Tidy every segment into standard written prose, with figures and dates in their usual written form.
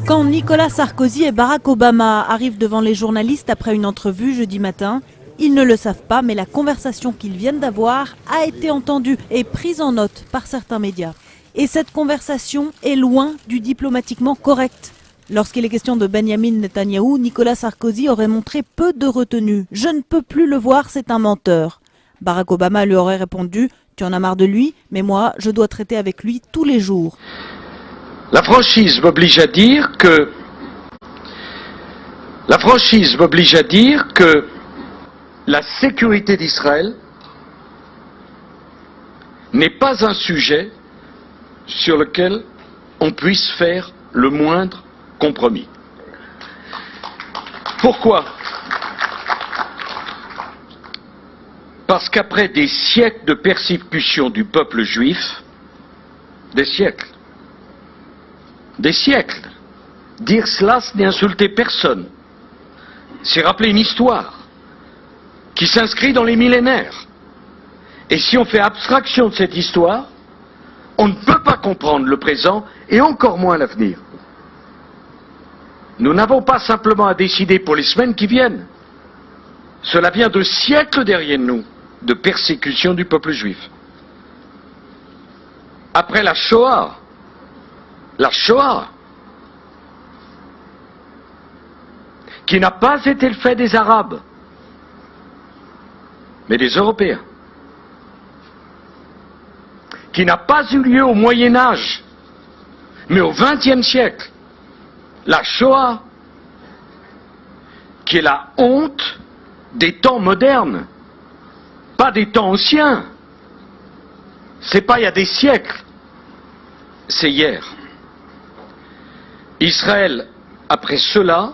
Quand Nicolas Sarkozy et Barack Obama arrivent devant les journalistes après une entrevue jeudi matin, ils ne le savent pas, mais la conversation qu'ils viennent d'avoir a été entendue et prise en note par certains médias. Et cette conversation est loin du diplomatiquement correct. Lorsqu'il est question de Benyamin Netanyahou, Nicolas Sarkozy aurait montré peu de retenue. « Je ne peux plus le voir, c'est un menteur ». Barack Obama lui aurait répondu « Tu en as marre de lui, mais moi, je dois traiter avec lui tous les jours ». La franchise m'oblige à dire que la sécurité d'Israël n'est pas un sujet sur lequel on puisse faire le moindre compromis. Pourquoi ? Parce qu'après des siècles de persécution du peuple juif, des siècles, dire cela, ce n'est insulter personne. C'est rappeler une histoire qui s'inscrit dans les millénaires. Et si on fait abstraction de cette histoire, on ne peut pas comprendre le présent et encore moins l'avenir. Nous n'avons pas simplement à décider pour les semaines qui viennent. Cela vient de siècles derrière nous de persécution du peuple juif. Après la Shoah, qui n'a pas été le fait des Arabes, mais des Européens, qui n'a pas eu lieu au Moyen Âge, mais au XXe siècle, la Shoah, qui est la honte des temps modernes, pas des temps anciens. C'est pas il y a des siècles, c'est hier. Israël, après cela,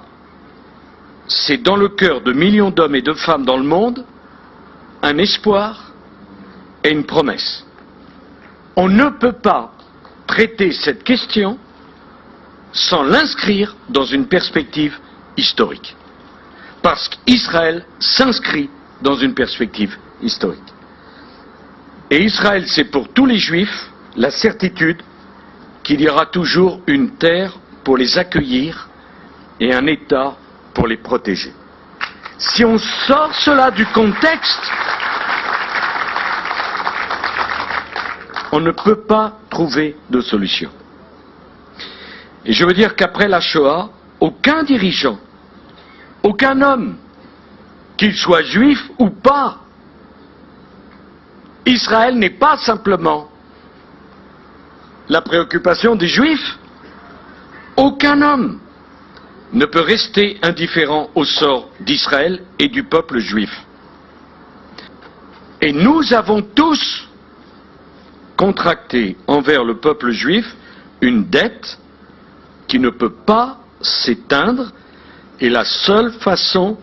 c'est dans le cœur de millions d'hommes et de femmes dans le monde, un espoir et une promesse. On ne peut pas traiter cette question sans l'inscrire dans une perspective historique. Parce qu'Israël s'inscrit dans une perspective historique. Et Israël, c'est pour tous les Juifs la certitude qu'il y aura toujours une terre pour les accueillir et un État pour les protéger. Si on sort cela du contexte, on ne peut pas trouver de solution. Et je veux dire qu'après la Shoah, aucun dirigeant, aucun homme, qu'il soit juif ou pas, Israël n'est pas simplement la préoccupation des Juifs. Aucun homme ne peut rester indifférent au sort d'Israël et du peuple juif. Et nous avons tous contracté envers le peuple juif une dette qui ne peut pas s'éteindre, et la seule façon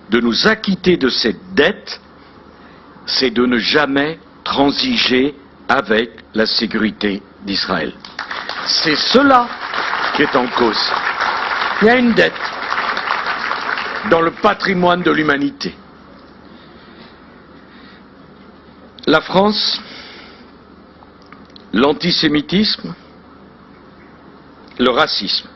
de nous acquitter de cette dette, c'est de ne jamais transiger avec la sécurité d'Israël. C'est cela qui est en cause. Il y a une dette dans le patrimoine de l'humanité. La France, l'antisémitisme, le racisme.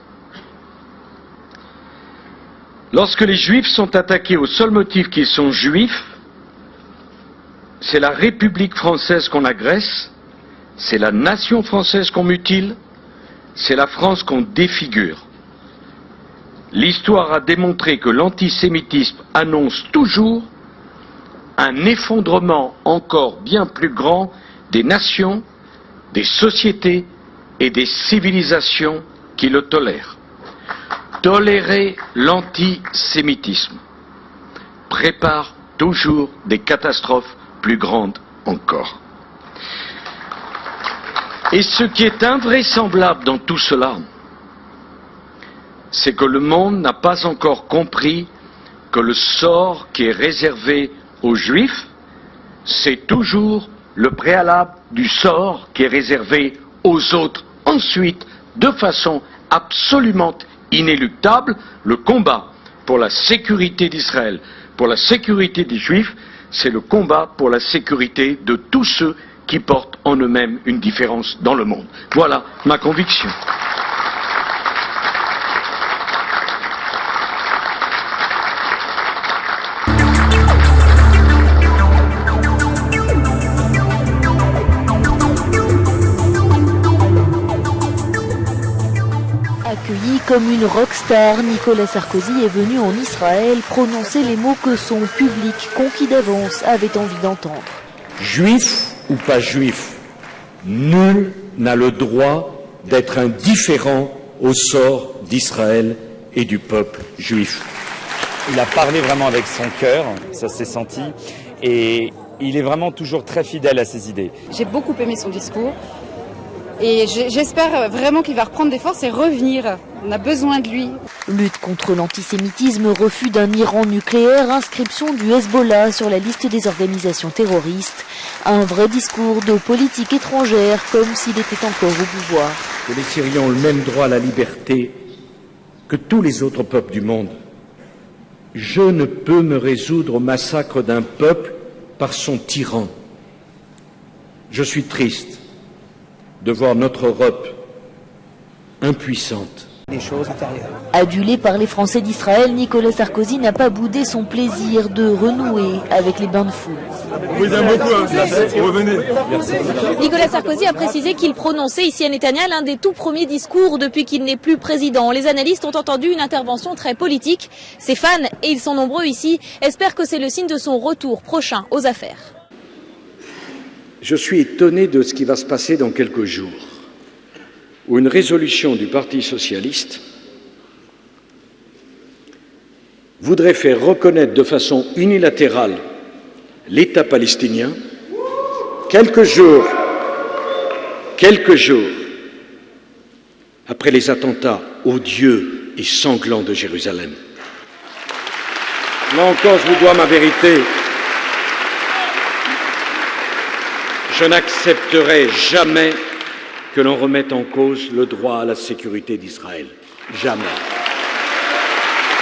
Lorsque les Juifs sont attaqués au seul motif qu'ils sont Juifs, c'est la République française qu'on agresse, c'est la nation française qu'on mutile, c'est la France qu'on défigure. L'histoire a démontré que l'antisémitisme annonce toujours un effondrement encore bien plus grand des nations, des sociétés et des civilisations qui le tolèrent. Tolérer l'antisémitisme prépare toujours des catastrophes plus grandes encore. Et ce qui est invraisemblable dans tout cela, c'est que le monde n'a pas encore compris que le sort qui est réservé aux Juifs, c'est toujours le préalable du sort qui est réservé aux autres ensuite, de façon absolument inéluctable. Le combat pour la sécurité d'Israël, pour la sécurité des Juifs, c'est le combat pour la sécurité de tous ceux qui portent en eux-mêmes une différence dans le monde. Voilà ma conviction. comme une rockstar, Nicolas Sarkozy est venu en Israël prononcer les mots que son public, conquis d'avance, avait envie d'entendre. Juif ou pas juif, nul n'a le droit d'être indifférent au sort d'Israël et du peuple juif. Il a parlé vraiment avec son cœur, ça s'est senti, et il est vraiment toujours très fidèle à ses idées. J'ai beaucoup aimé son discours et j'espère vraiment qu'il va reprendre des forces et revenir. On a besoin de lui. Lutte contre l'antisémitisme, refus d'un Iran nucléaire, inscription du Hezbollah sur la liste des organisations terroristes. Un vrai discours de politique étrangère comme s'il était encore au pouvoir. Que les Syriens ont le même droit à la liberté que tous les autres peuples du monde. Je ne peux me résoudre au massacre d'un peuple par son tyran. Je suis triste de voir notre Europe impuissante. Adulé par les Français d'Israël, Nicolas Sarkozy n'a pas boudé son plaisir de renouer avec les bains de foule. On vous aime beaucoup, revenez. Nicolas Sarkozy a précisé qu'il prononçait ici à Netanya l'un des tout premiers discours depuis qu'il n'est plus président. Les analystes ont entendu une intervention très politique. Ses fans, et ils sont nombreux ici, espèrent que c'est le signe de son retour prochain aux affaires. Je suis étonné de ce qui va se passer dans quelques jours, où une résolution du Parti socialiste voudrait faire reconnaître de façon unilatérale l'État palestinien quelques jours après les attentats odieux et sanglants de Jérusalem. Là encore, je vous dois ma vérité. Je n'accepterai jamais que l'on remette en cause le droit à la sécurité d'Israël. Jamais.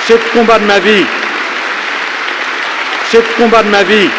C'est le combat de ma vie. C'est le combat de ma vie.